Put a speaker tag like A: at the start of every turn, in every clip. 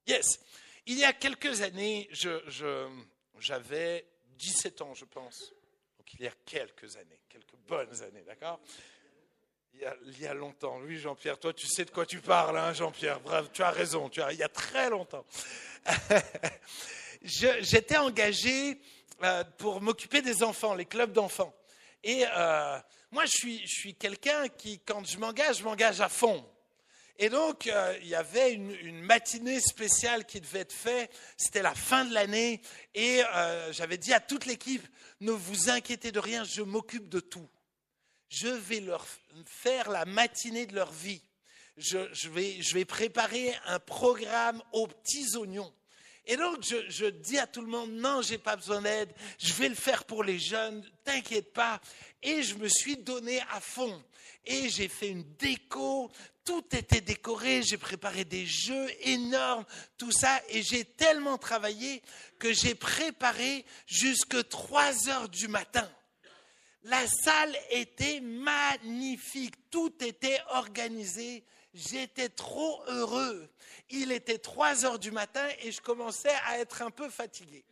A: Yes. Il y a quelques années, j'avais 17 ans, je pense. Donc il y a quelques années, quelques bonnes années, d'accord? Il y a longtemps. Oui, Jean-Pierre, toi, tu sais de quoi tu parles, hein, Jean-Pierre. Bravo, tu as raison, il y a très longtemps. J'étais engagé pour m'occuper des enfants, les clubs d'enfants. Et moi, je suis quelqu'un qui, quand je m'engage à fond. Et donc, il y avait une matinée spéciale qui devait être faite. C'était la fin de l'année. Et j'avais dit à toute l'équipe, ne vous inquiétez de rien, je m'occupe de tout. Je vais leur faire la matinée de leur vie. Je vais préparer un programme aux petits oignons. Et donc, je dis à tout le monde, non, j'ai pas besoin d'aide, je vais le faire pour les jeunes, t'inquiète pas. Et je me suis donné à fond. Et j'ai fait une déco, tout était décoré, j'ai préparé des jeux énormes, tout ça. Et j'ai tellement travaillé que j'ai préparé jusque 3 heures du matin. La salle était magnifique, tout était organisé. J'étais trop heureux. Il était 3 heures du matin et je commençais à être un peu fatigué.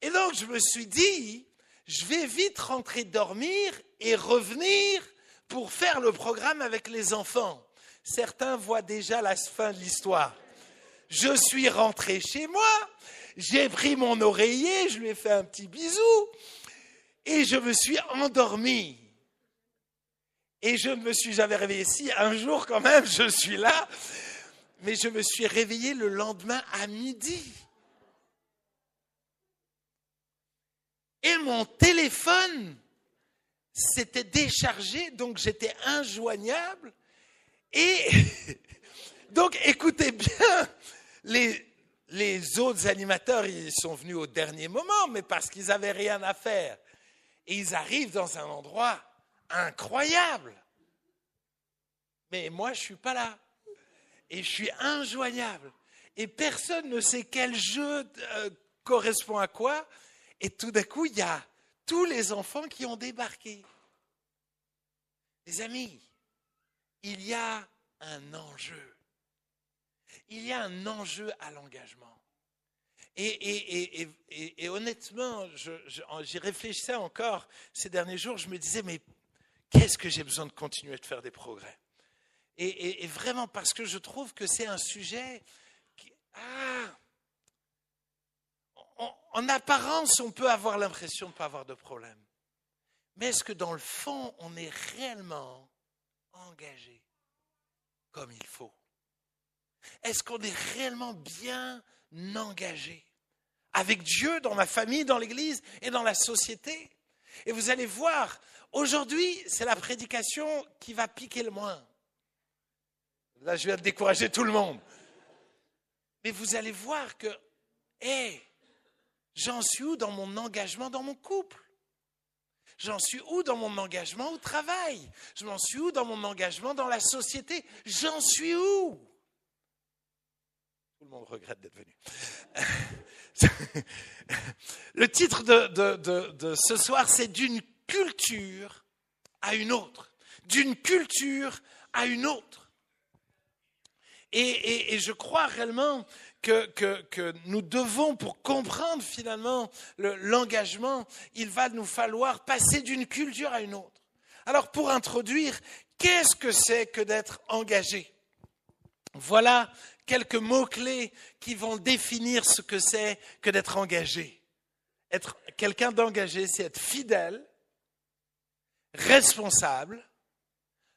A: Et donc, je me suis dit, je vais vite rentrer dormir et revenir pour faire le programme avec les enfants. Certains voient déjà la fin de l'histoire. Je suis rentré chez moi, j'ai pris mon oreiller, je lui ai fait un petit bisou et je me suis endormi. Et j'avais réveillé, si un jour quand même, je suis là, mais je me suis réveillé le lendemain à midi. Et mon téléphone s'était déchargé, donc j'étais injoignable. Et donc, écoutez bien, les autres animateurs, ils sont venus au dernier moment, mais parce qu'ils n'avaient rien à faire. Et ils arrivent dans un endroit incroyable. Mais moi, je ne suis pas là. Et je suis injoignable. Et personne ne sait quel jeu correspond à quoi. Et tout d'un coup, il y a tous les enfants qui ont débarqué. Les amis, il y a un enjeu. Il y a un enjeu à l'engagement. Et honnêtement, j'y réfléchissais encore ces derniers jours, je me disais, mais qu'est-ce que j'ai besoin de continuer de faire des progrès? Et vraiment parce que je trouve que c'est un sujet qui, en apparence, on peut avoir l'impression de ne pas avoir de problème. Mais est-ce que dans le fond, on est réellement engagé comme il faut? Est-ce qu'on est réellement bien engagé avec Dieu, dans ma famille, dans l'Église et dans la société? Et vous allez voir, aujourd'hui, c'est la prédication qui va piquer le moins. Là, je viens de décourager tout le monde. Mais vous allez voir que, j'en suis où dans mon engagement dans mon couple? J'en suis où dans mon engagement au travail? Je m'en suis où dans mon engagement dans la société? J'en suis où? Tout le monde regrette d'être venu. Le titre de ce soir, c'est d'une culture à une autre. D'une culture à une autre. Et je crois réellement que nous devons, pour comprendre finalement l'engagement, il va nous falloir passer d'une culture à une autre. Alors pour introduire, qu'est-ce que c'est que d'être engagé? Voilà quelques mots-clés qui vont définir ce que c'est que d'être engagé. Être quelqu'un d'engagé, c'est être fidèle, responsable,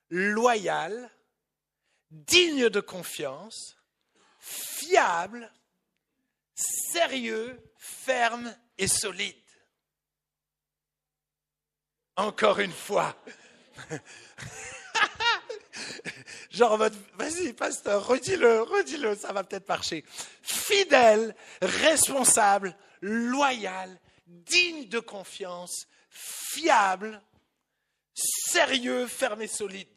A: loyal, digne de confiance, fiable, sérieux, ferme et solide. Encore une fois. Genre, vas-y, pasteur, redis-le, ça va peut-être marcher. Fidèle, responsable, loyal, digne de confiance, fiable, sérieux, ferme et solide.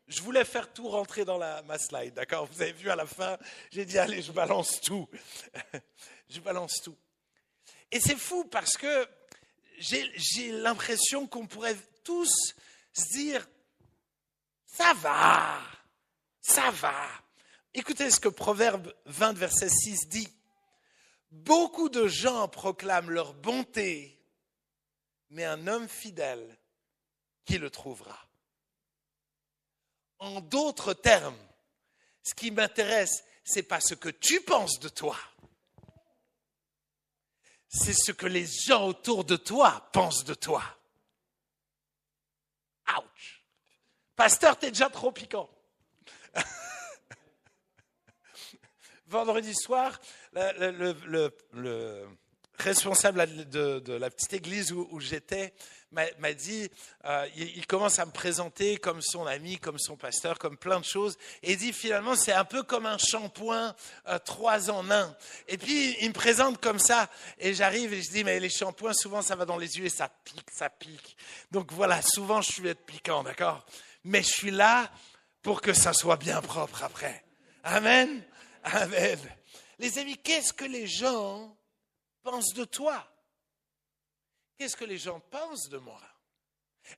A: Je voulais faire tout rentrer dans ma slide, d'accord? Vous avez vu à la fin, j'ai dit, allez, je balance tout. Je balance tout. Et c'est fou parce que j'ai l'impression qu'on pourrait tous se dire, ça va. Écoutez ce que Proverbe 20, verset 6 dit. Beaucoup de gens proclament leur bonté, mais un homme fidèle, qui le trouvera? En d'autres termes, ce qui m'intéresse, c'est pas ce que tu penses de toi. C'est ce que les gens autour de toi pensent de toi. Ouch! Pasteur, t'es déjà trop piquant. Vendredi soir, le responsable de la petite église où j'étais m'a dit, il commence à me présenter comme son ami, comme son pasteur, comme plein de choses. Et il dit finalement, c'est un peu comme un shampoing 3 en 1. Et puis, il me présente comme ça. Et j'arrive et je dis, mais les shampoings, souvent, ça va dans les yeux et ça pique, ça pique. Donc voilà, souvent, je suis être piquant, d'accord? Mais je suis là pour que ça soit bien propre après. Amen. Amen. Les amis, qu'est-ce que les gens pensent de toi? Qu'est-ce que les gens pensent de moi?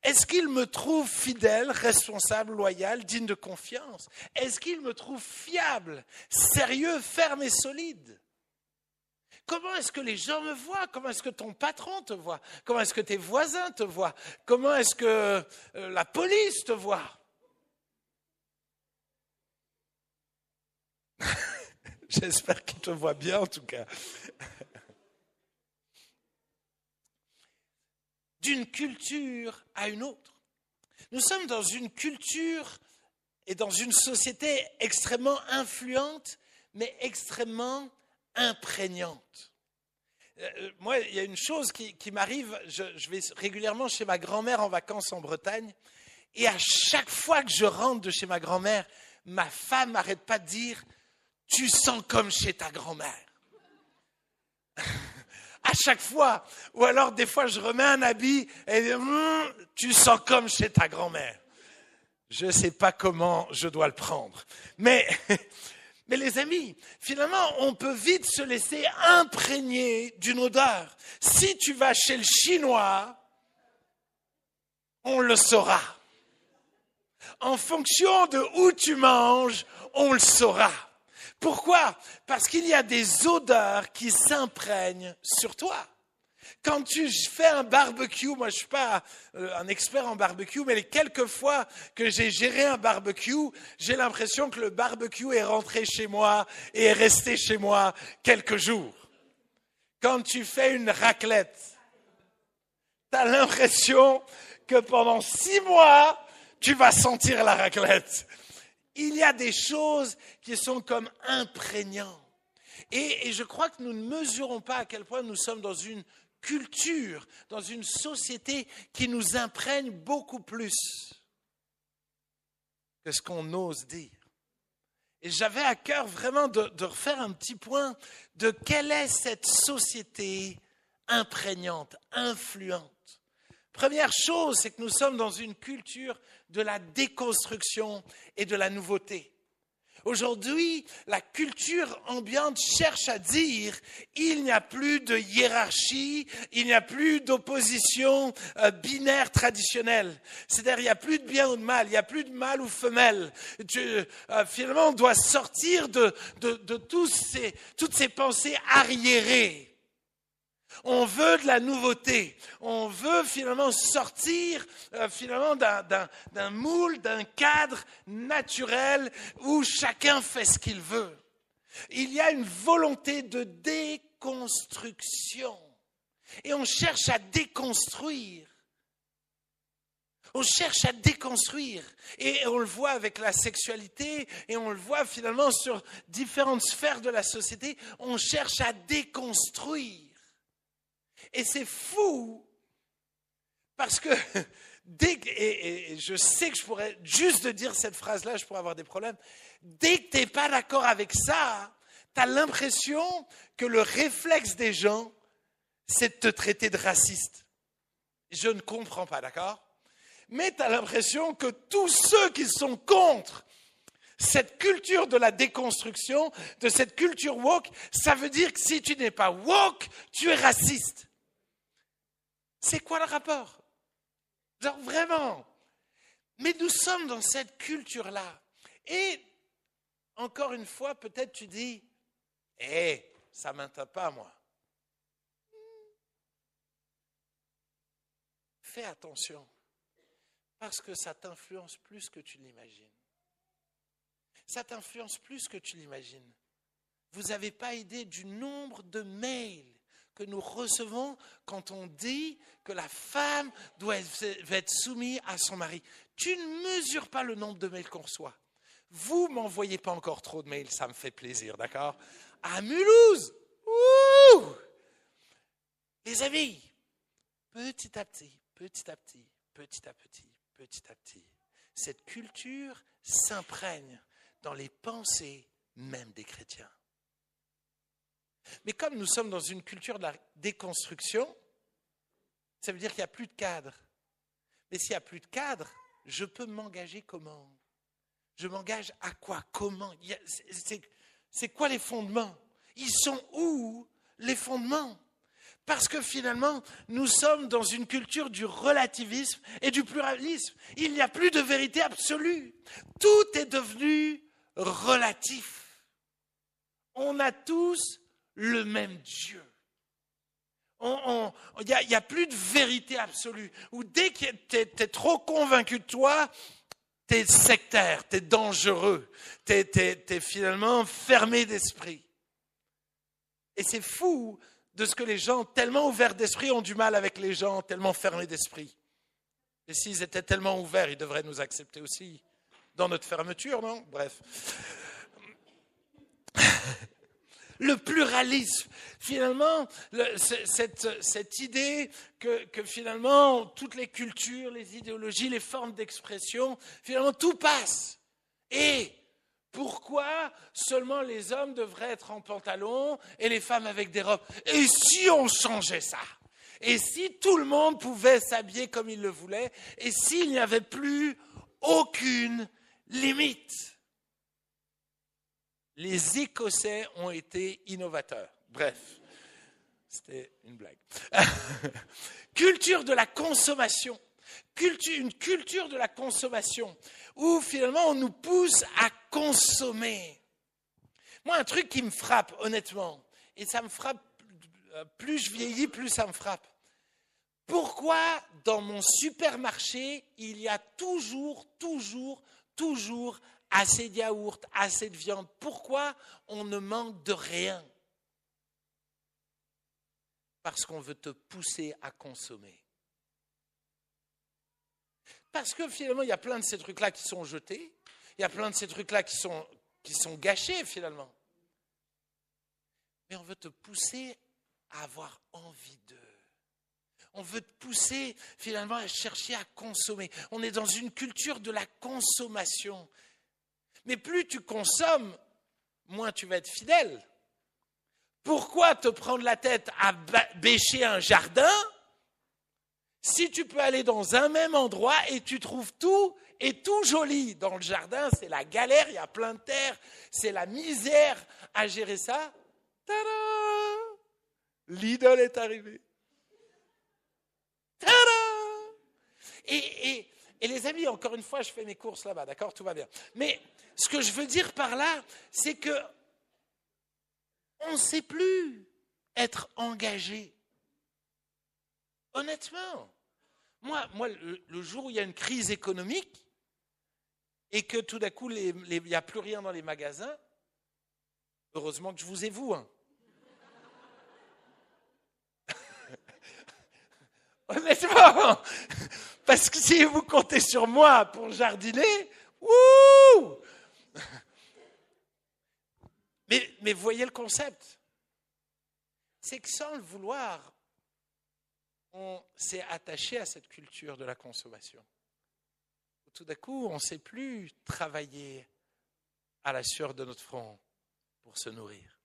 A: Est-ce qu'ils me trouvent fidèle, responsable, loyal, digne de confiance? Est-ce qu'ils me trouvent fiable, sérieux, ferme et solide? Comment est-ce que les gens me voient? Comment est-ce que ton patron te voit? Comment est-ce que tes voisins te voient? Comment est-ce que la police te voit? J'espère qu'il te voit bien en tout cas. D'une culture à une autre. Nous sommes dans une culture et dans une société extrêmement influente, mais extrêmement imprégnante. Moi, il y a une chose qui m'arrive, je vais régulièrement chez ma grand-mère en vacances en Bretagne, et à chaque fois que je rentre de chez ma grand-mère, ma femme n'arrête pas de dire « tu sens comme chez ta grand-mère ». À chaque fois, ou alors des fois je remets un habit et elle dit tu sens comme chez ta grand-mère. Je ne sais pas comment je dois le prendre. Mais les amis, finalement, on peut vite se laisser imprégner d'une odeur. Si tu vas chez le Chinois, on le saura. En fonction de où tu manges, on le saura. Pourquoi? Parce qu'il y a des odeurs qui s'imprègnent sur toi. Quand tu fais un barbecue, moi je ne suis pas un expert en barbecue, mais les quelques fois que j'ai géré un barbecue, j'ai l'impression que le barbecue est rentré chez moi et est resté chez moi quelques jours. Quand tu fais une raclette, tu as l'impression que pendant 6 mois, tu vas sentir la raclette. Il y a des choses qui sont comme imprégnantes. Et je crois que nous ne mesurons pas à quel point nous sommes dans une culture, dans une société qui nous imprègne beaucoup plus que ce qu'on ose dire. Et j'avais à cœur vraiment de refaire un petit point de quelle est cette société imprégnante, influente. Première chose, c'est que nous sommes dans une culture de la déconstruction et de la nouveauté. Aujourd'hui, la culture ambiante cherche à dire il n'y a plus de hiérarchie, il n'y a plus d'opposition binaire traditionnelle. C'est-à-dire il n'y a plus de bien ou de mal, il n'y a plus de mâle ou femelle. Finalement, on doit sortir de toutes ces pensées arriérées. On veut de la nouveauté. On veut finalement sortir d'un moule, d'un cadre naturel où chacun fait ce qu'il veut. Il y a une volonté de déconstruction. Et on cherche à déconstruire. On cherche à déconstruire. Et on le voit avec la sexualité, et on le voit finalement sur différentes sphères de la société. On cherche à déconstruire. Et c'est fou, parce que, et je sais que je pourrais, juste de dire cette phrase-là, je pourrais avoir des problèmes. Dès que tu n'es pas d'accord avec ça, tu as l'impression que le réflexe des gens, c'est de te traiter de raciste. Je ne comprends pas, d'accord? Mais tu as l'impression que tous ceux qui sont contre cette culture de la déconstruction, de cette culture woke, ça veut dire que si tu n'es pas woke, tu es raciste. C'est quoi le rapport? Genre vraiment. Mais nous sommes dans cette culture-là. Et encore une fois, peut-être tu dis, ça ne m'intéresse pas, moi. Fais attention, parce que ça t'influence plus que tu l'imagines. Ça t'influence plus que tu l'imagines. Vous n'avez pas idée du nombre de mails que nous recevons quand on dit que la femme doit être soumise à son mari. Tu ne mesures pas le nombre de mails qu'on reçoit. Vous ne m'envoyez pas encore trop de mails, ça me fait plaisir, d'accord? À Mulhouse, les amis, petit à petit, cette culture s'imprègne dans les pensées même des chrétiens. Mais comme nous sommes dans une culture de la déconstruction, ça veut dire qu'il n'y a plus de cadre. Mais s'il n'y a plus de cadre, je peux m'engager comment? Je m'engage à quoi? Comment? C'est quoi les fondements? Ils sont où les fondements? Parce que finalement, nous sommes dans une culture du relativisme et du pluralisme. Il n'y a plus de vérité absolue. Tout est devenu relatif. On a tous le même Dieu. Il n'y a plus de vérité absolue. Ou dès que tu es trop convaincu de toi, tu es sectaire, tu es dangereux, tu es finalement fermé d'esprit. Et c'est fou de ce que les gens tellement ouverts d'esprit ont du mal avec les gens tellement fermés d'esprit. Et s'ils étaient tellement ouverts, ils devraient nous accepter aussi dans notre fermeture, non? Bref. Le pluralisme, finalement, cette idée que finalement, toutes les cultures, les idéologies, les formes d'expression, finalement, tout passe. Et pourquoi seulement les hommes devraient être en pantalon et les femmes avec des robes? Et si on changeait ça? Et si tout le monde pouvait s'habiller comme il le voulait? Et s'il n'y avait plus aucune limite? Les Écossais ont été innovateurs. Bref, c'était une blague. Culture de la consommation. Une culture de la consommation où finalement on nous pousse à consommer. Moi, un truc qui me frappe, honnêtement, et ça me frappe, plus je vieillis, plus ça me frappe. Pourquoi dans mon supermarché, il y a toujours assez de yaourt, assez de viande? Pourquoi on ne manque de rien? Parce qu'on veut te pousser à consommer. Parce que finalement, il y a plein de ces trucs-là qui sont jetés, il y a plein de ces trucs-là qui sont gâchés finalement. Mais on veut te pousser à avoir envie d'eux. On veut te pousser finalement à chercher à consommer. On est dans une culture de la consommation. Mais plus tu consommes, moins tu vas être fidèle. Pourquoi te prendre la tête à bêcher un jardin si tu peux aller dans un même endroit et tu trouves tout et tout joli? Dans le jardin, c'est la galère, il y a plein de terre, c'est la misère à gérer ça. Tada! Lidl est arrivé. Tada! Et les amis, encore une fois, je fais mes courses là-bas, d'accord? Tout va bien. Mais ce que je veux dire par là, c'est que on ne sait plus être engagé. Honnêtement. Moi, le jour où il y a une crise économique et que tout d'un coup, il n'y a plus rien dans les magasins, heureusement que je vous ai vous. Hein. Honnêtement, parce que si vous comptez sur moi pour jardiner, wouh! Mais voyez le concept. C'est que sans le vouloir, on s'est attaché à cette culture de la consommation. Tout d'un coup, on ne sait plus travailler à la sueur de notre front pour se nourrir.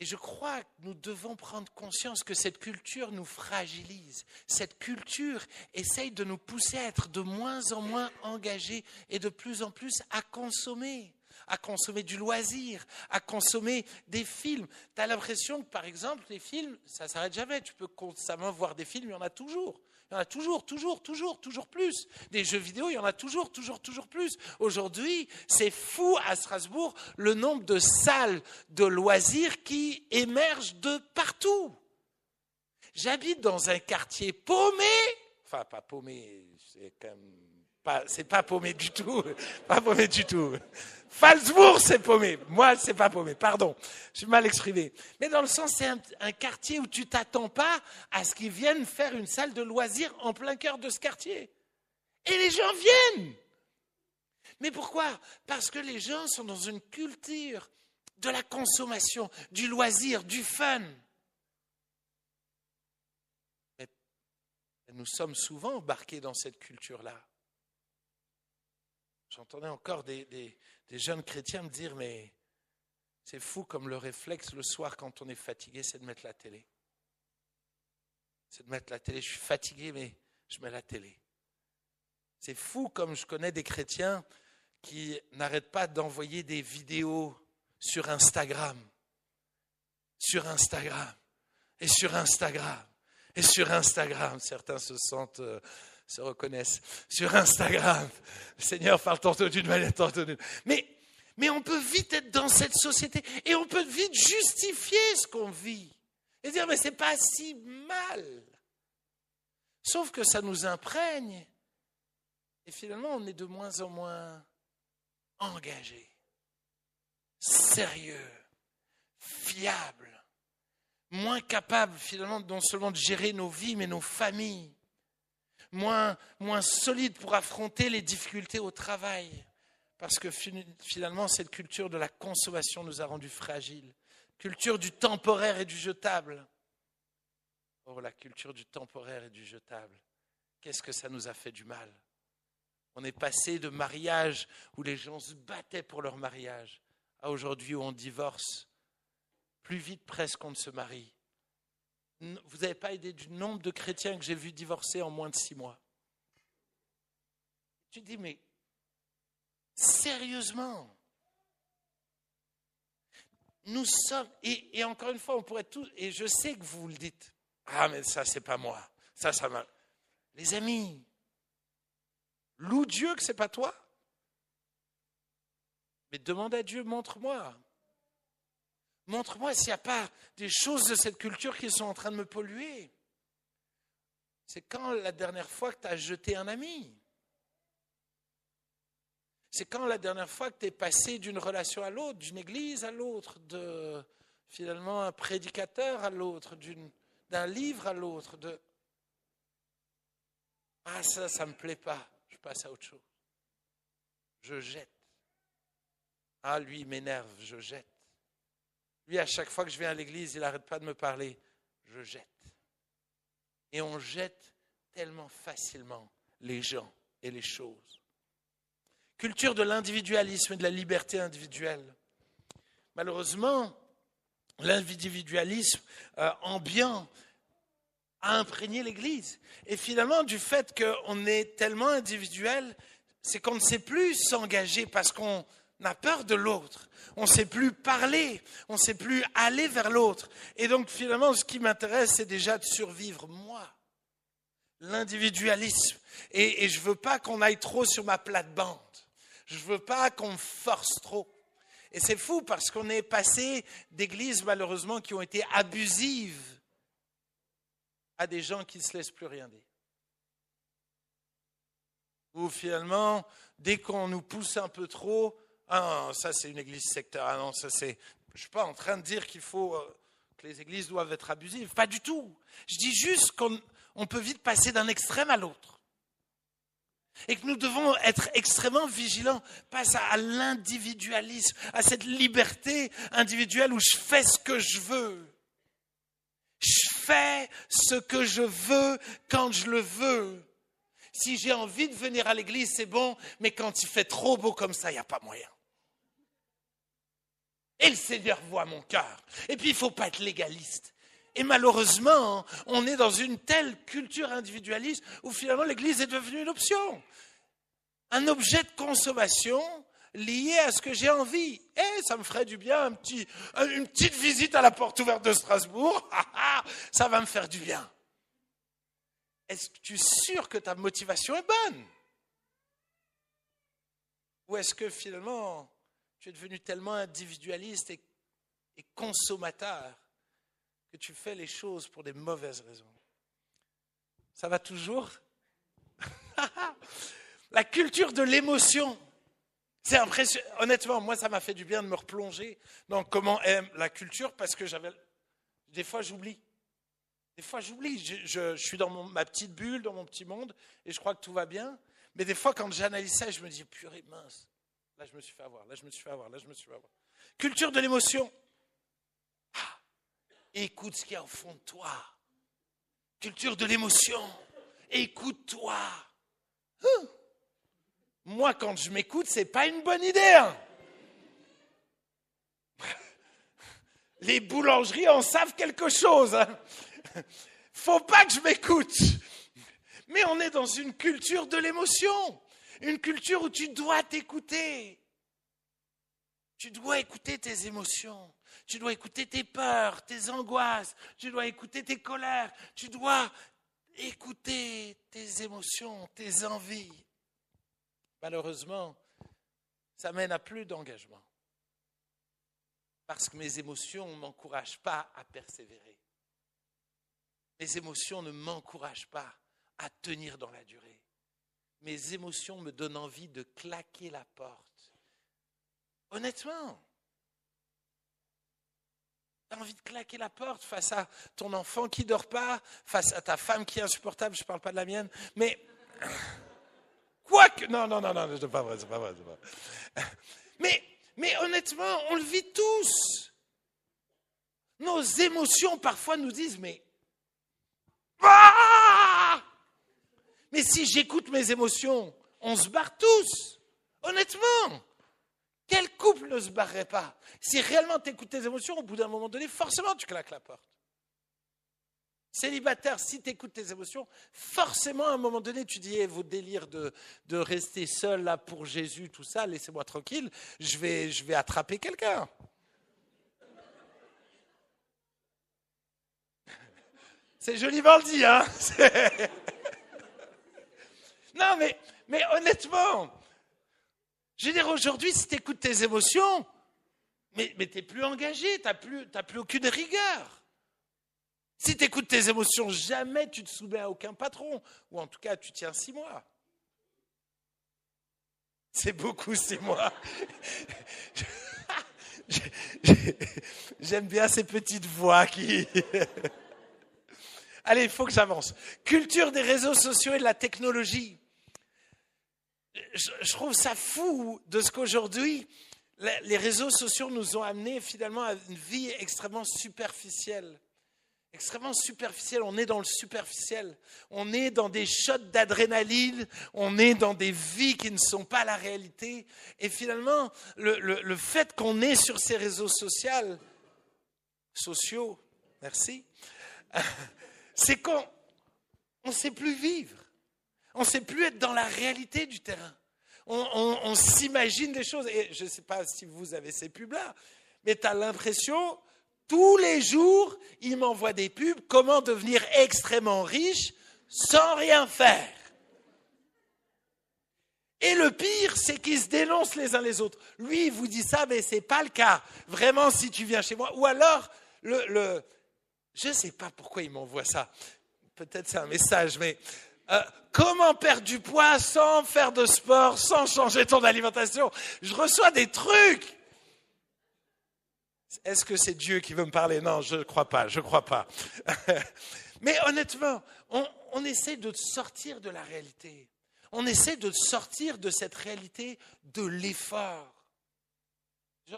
A: Et je crois que nous devons prendre conscience que cette culture nous fragilise. Cette culture essaye de nous pousser à être de moins en moins engagés et de plus en plus à consommer. à consommer du loisir, à consommer des films. Tu as l'impression que, par exemple, les films, ça ne s'arrête jamais. Tu peux constamment voir des films, il y en a toujours. Il y en a toujours plus. Des jeux vidéo, il y en a toujours plus. Aujourd'hui, c'est fou à Strasbourg le nombre de salles de loisirs qui émergent de partout. J'habite dans un quartier paumé, enfin pas paumé, c'est pas paumé du tout, pas paumé du tout. Phalsbourg, c'est paumé. Moi, c'est pas paumé, pardon. Je suis mal exprimé. Mais dans le sens, c'est un quartier où tu t'attends pas à ce qu'ils viennent faire une salle de loisirs en plein cœur de ce quartier. Et les gens viennent. Mais pourquoi ? Parce que les gens sont dans une culture de la consommation, du loisir, du fun. Mais nous sommes souvent embarqués dans cette culture-là. J'entendais encore des jeunes chrétiens me dire, mais c'est fou comme le réflexe le soir quand on est fatigué, c'est de mettre la télé. C'est de mettre la télé. Je suis fatigué, mais je mets la télé. C'est fou comme je connais des chrétiens qui n'arrêtent pas d'envoyer des vidéos sur Instagram. Sur Instagram. Et sur Instagram. Et sur Instagram. Certains se reconnaissent. Sur Instagram. Le Seigneur parle tantôt d'une manière, tantôt d'une. Mais on peut vite être dans cette société et on peut vite justifier ce qu'on vit. Et dire, mais c'est pas si mal. Sauf que ça nous imprègne. Et finalement, on est de moins en moins engagé, sérieux, fiable, moins capable finalement non seulement de gérer nos vies, mais nos familles, moins solide pour affronter les difficultés au travail, parce que finalement cette culture de la consommation nous a rendus fragiles, culture du temporaire et du jetable. Oh, la culture du temporaire et du jetable, qu'est-ce que ça nous a fait du mal? On est passé de mariage où les gens se battaient pour leur mariage à aujourd'hui où on divorce. Plus vite presque qu'on ne se marie. Vous n'avez pas idée du nombre de chrétiens que j'ai vus divorcer en moins de 6 mois. Tu te dis, mais sérieusement, nous sommes, et encore une fois, on pourrait tous, et je sais que vous le dites, ah mais ça c'est pas moi, ça m'a. Les amis, loue Dieu que ce n'est pas toi. Mais demande à Dieu, montre-moi. Montre-moi s'il n'y a pas des choses de cette culture qui sont en train de me polluer. C'est quand la dernière fois que tu as jeté un ami? C'est quand la dernière fois que tu es passé d'une relation à l'autre, d'une église à l'autre, de finalement un prédicateur à l'autre, d'un livre à l'autre, ah ça ne me plaît pas. Je passe à autre chose. Je jette. Ah, lui, il m'énerve, je jette. Lui, à chaque fois que je viens à l'église, il n'arrête pas de me parler. Je jette. Et on jette tellement facilement les gens et les choses. Culture de l'individualisme et de la liberté individuelle. Malheureusement, l'individualisme ambiant a imprégné l'Église. Et finalement, du fait qu'on est tellement individuel, c'est qu'on ne sait plus s'engager parce qu'on a peur de l'autre. On ne sait plus parler, on ne sait plus aller vers l'autre. Et donc finalement, ce qui m'intéresse, c'est déjà de survivre moi. L'individualisme. Et je ne veux pas qu'on aille trop sur ma plate-bande. Je ne veux pas qu'on me force trop. Et c'est fou parce qu'on est passé d'églises malheureusement qui ont été abusives à des gens qui ne se laissent plus rien dire. Ou finalement, dès qu'on nous pousse un peu trop, ah non, ça c'est une église sectaire, ah non, ça c'est... Je ne suis pas en train de dire qu'il faut que les églises doivent être abusives, pas du tout. Je dis juste qu'on peut vite passer d'un extrême à l'autre. Et que nous devons être extrêmement vigilants face à l'individualisme, à cette liberté individuelle où je fais ce que je veux. Je fais ce que je veux quand je le veux. Si j'ai envie de venir à l'église, c'est bon, mais quand il fait trop beau comme ça, il n'y a pas moyen. Et le Seigneur voit mon cœur. Et puis, il ne faut pas être légaliste. Et malheureusement, on est dans une telle culture individualiste où finalement l'église est devenue une option. Un objet de consommation lié à ce que j'ai envie. Ça me ferait du bien, une petite visite à la porte ouverte de Strasbourg. Ça va me faire du bien. Est-ce que tu es sûr que ta motivation est bonne? Ou est-ce que finalement, tu es devenu tellement individualiste et consommateur que tu fais les choses pour des mauvaises raisons? Ça va toujours? La culture de l'émotion. C'est impressionnant. Honnêtement, moi, ça m'a fait du bien de me replonger dans comment est la culture parce que des fois, j'oublie. Je suis dans ma petite bulle, dans mon petit monde, et je crois que tout va bien. Mais des fois, quand j'analyse ça, je me dis, purée, mince. Là, je me suis fait avoir. Culture de l'émotion. Écoute ce qu'il y a au fond de toi. Culture de l'émotion. Écoute-toi. Moi, quand je m'écoute, c'est pas une bonne idée. Les boulangeries en savent quelque chose. Faut pas que je m'écoute. Mais on est dans une culture de l'émotion. Une culture où tu dois t'écouter. Tu dois écouter tes émotions. Tu dois écouter tes peurs, tes angoisses. Tu dois écouter tes colères. Tu dois écouter tes émotions, tes envies. Malheureusement, ça mène à plus d'engagement. Parce que mes émotions ne m'encouragent pas à persévérer. Mes émotions ne m'encouragent pas à tenir dans la durée. Mes émotions me donnent envie de claquer la porte. Honnêtement, tu as envie de claquer la porte face à ton enfant qui ne dort pas, face à ta femme qui est insupportable, je ne parle pas de la mienne, mais... Quoique, non, c'est pas vrai. Mais honnêtement, on le vit tous. Nos émotions parfois nous disent, mais si j'écoute mes émotions, on se barre tous. Honnêtement, quel couple ne se barrerait pas? Si réellement tu écoutes tes émotions, au bout d'un moment donné, forcément tu claques la porte. Célibataire, si tu écoutes tes émotions, forcément à un moment donné tu dis vos délires de rester seul là pour Jésus, tout ça, laissez-moi tranquille, je vais attraper quelqu'un. C'est joliment dit, hein. Non, mais honnêtement, je veux dire aujourd'hui, si tu écoutes tes émotions, mais tu n'es plus engagé, tu n'as plus aucune rigueur. Si tu écoutes tes émotions, jamais tu te soumets à aucun patron. Ou en tout cas, tu tiens 6 mois. C'est beaucoup 6 mois. J'aime bien ces petites voix qui... Allez, il faut que j'avance. Culture des réseaux sociaux et de la technologie. Je trouve ça fou de ce qu'aujourd'hui, les réseaux sociaux nous ont amenés finalement à une vie extrêmement superficielle. Extrêmement superficiel, on est dans le superficiel, on est dans des shots d'adrénaline, on est dans des vies qui ne sont pas la réalité. Et finalement, le fait qu'on est sur ces réseaux sociaux, merci, c'est qu'on ne sait plus vivre, on ne sait plus être dans la réalité du terrain. On s'imagine des choses, et je ne sais pas si vous avez ces pubs-là, mais tu as l'impression... Tous les jours, ils m'envoient des pubs, comment devenir extrêmement riche sans rien faire. Et le pire, c'est qu'ils se dénoncent les uns les autres. Lui, il vous dit ça, mais ce n'est pas le cas. Vraiment, si tu viens chez moi. Ou alors, je ne sais pas pourquoi il m'envoie ça. Peut-être c'est un message, mais comment perdre du poids sans faire de sport, sans changer ton alimentation? Je reçois des trucs. Est-ce que c'est Dieu qui veut me parler? Non, je ne crois pas. Mais honnêtement, on essaie de sortir de la réalité. On essaie de sortir de cette réalité de l'effort.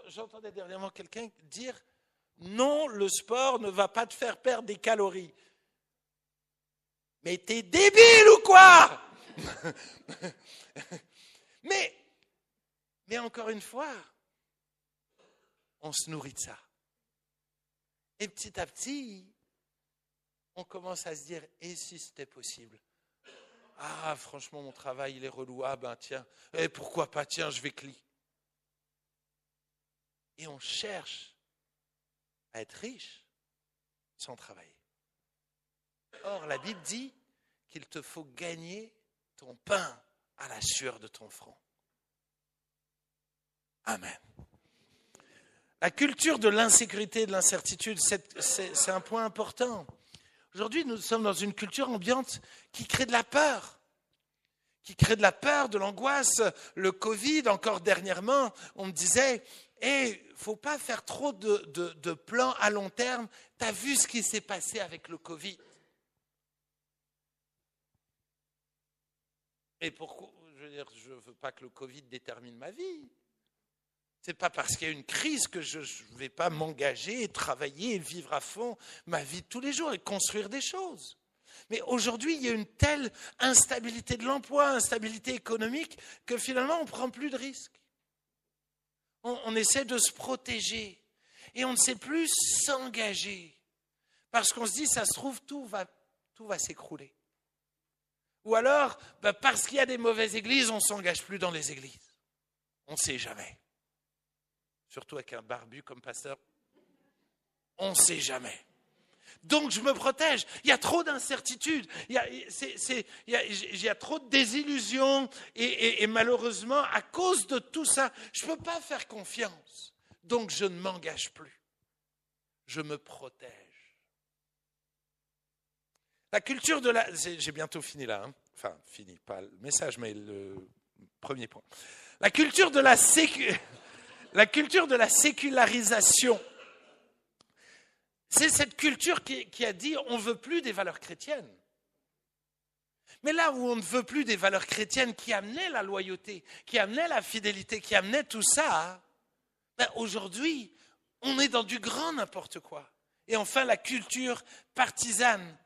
A: J'entendais dernièrement quelqu'un dire « Non, le sport ne va pas te faire perdre des calories. » Mais t'es débile ou quoi? Mais encore une fois, on se nourrit de ça. Et petit à petit, on commence à se dire, et si c'était possible? Ah, franchement, mon travail, il est relou. Ah ben tiens, et pourquoi pas, tiens, je vais cliquer. Et on cherche à être riche sans travailler. Or, la Bible dit qu'il te faut gagner ton pain à la sueur de ton front. Amen. La culture de l'insécurité et de l'incertitude, c'est un point important. Aujourd'hui, nous sommes dans une culture ambiante qui crée de la peur. De l'angoisse. Le Covid, encore dernièrement, on me disait, faut pas faire trop de plans à long terme. Tu as vu ce qui s'est passé avec le Covid. Et pourquoi? Je ne veux pas que le Covid détermine ma vie. Ce n'est pas parce qu'il y a une crise que je ne vais pas m'engager, travailler, vivre à fond ma vie de tous les jours et construire des choses. Mais aujourd'hui, il y a une telle instabilité de l'emploi, instabilité économique, que finalement, on ne prend plus de risques. On essaie de se protéger et on ne sait plus s'engager. Parce qu'on se dit, ça se trouve, tout va s'écrouler. Ou alors, parce qu'il y a des mauvaises églises, on ne s'engage plus dans les églises. On ne sait jamais. Surtout avec un barbu comme pasteur. On ne sait jamais. Donc je me protège. Il y a trop d'incertitudes. Il y a trop de désillusions. Et malheureusement, à cause de tout ça, je ne peux pas faire confiance. Donc je ne m'engage plus. Je me protège. La culture de la... J'ai bientôt fini là. Hein. Enfin, fini, pas le message, mais le premier point. La culture de la sécularisation. C'est cette culture qui a dit on ne veut plus des valeurs chrétiennes. Mais là où on ne veut plus des valeurs chrétiennes qui amenaient la loyauté, qui amenaient la fidélité, qui amenaient tout ça, aujourd'hui, on est dans du grand n'importe quoi. Et enfin, la culture partisane.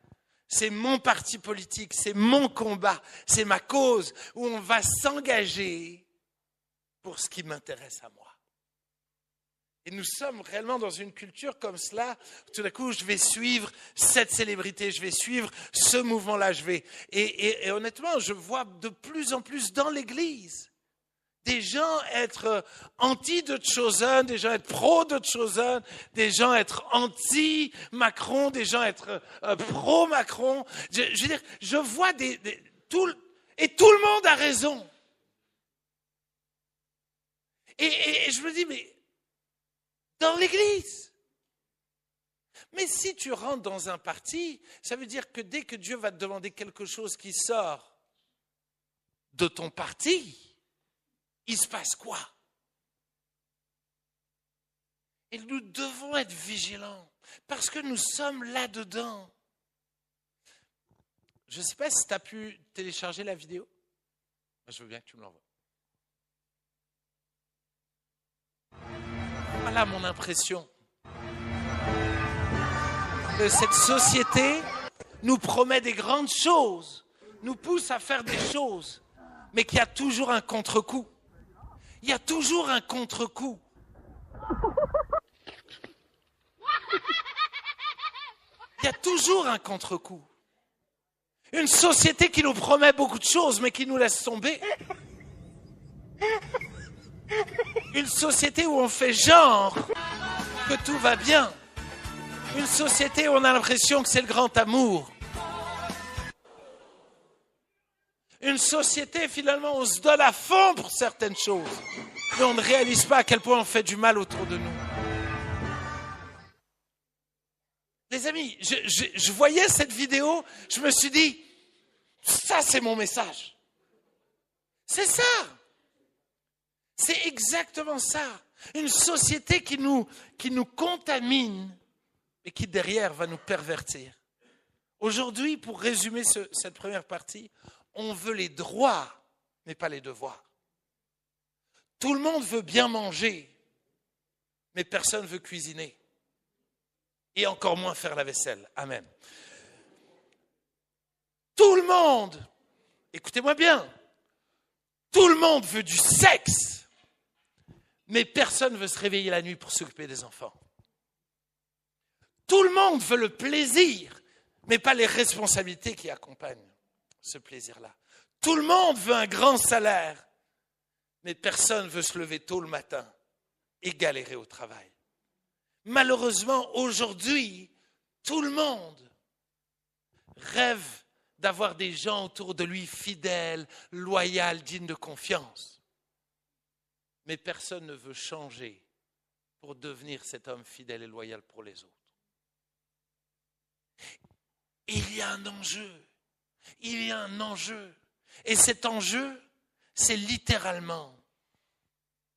A: C'est mon parti politique, c'est mon combat, c'est ma cause, où on va s'engager pour ce qui m'intéresse à moi. Et nous sommes réellement dans une culture comme cela. Tout d'un coup, je vais suivre cette célébrité, je vais suivre ce mouvement-là. Et honnêtement, je vois de plus en plus dans l'Église des gens être anti de Chosen, des gens être pro de Chosen, des gens être anti-Macron, des gens être pro-Macron. Je veux dire, je vois tout le monde a raison. Et je me dis, mais dans l'Église. Mais si tu rentres dans un parti, ça veut dire que dès que Dieu va te demander quelque chose qui sort de ton parti, il se passe quoi? Et nous devons être vigilants, parce que nous sommes là-dedans. Je ne sais pas si tu as pu télécharger la vidéo. Je veux bien que tu me l'envoies. Voilà mon impression. Que cette société nous promet des grandes choses, nous pousse à faire des choses, mais qu'il y a toujours un contre-coup. Il y a toujours un contre-coup. Il y a toujours un contre-coup. Une société qui nous promet beaucoup de choses, mais qui nous laisse tomber. Une société où on fait genre que tout va bien. Une société où on a l'impression que c'est le grand amour. Une société, finalement, où on se donne à fond pour certaines choses. Mais on ne réalise pas à quel point on fait du mal autour de nous. Les amis, je voyais cette vidéo, je me suis dit, ça c'est mon message. C'est ça. C'est exactement ça. Une société qui nous contamine et qui derrière va nous pervertir. Aujourd'hui, pour résumer cette première partie, on veut les droits, mais pas les devoirs. Tout le monde veut bien manger, mais personne ne veut cuisiner. Et encore moins faire la vaisselle. Amen. Tout le monde, écoutez-moi bien, tout le monde veut du sexe, mais personne ne veut se réveiller la nuit pour s'occuper des enfants. Tout le monde veut le plaisir, mais pas les responsabilités qui accompagnent ce plaisir-là. Tout le monde veut un grand salaire, mais personne ne veut se lever tôt le matin et galérer au travail. Malheureusement, aujourd'hui, tout le monde rêve d'avoir des gens autour de lui fidèles, loyaux, dignes de confiance. Mais personne ne veut changer pour devenir cet homme fidèle et loyal pour les autres. Il y a un enjeu. Il y a un enjeu. Et cet enjeu, c'est littéralement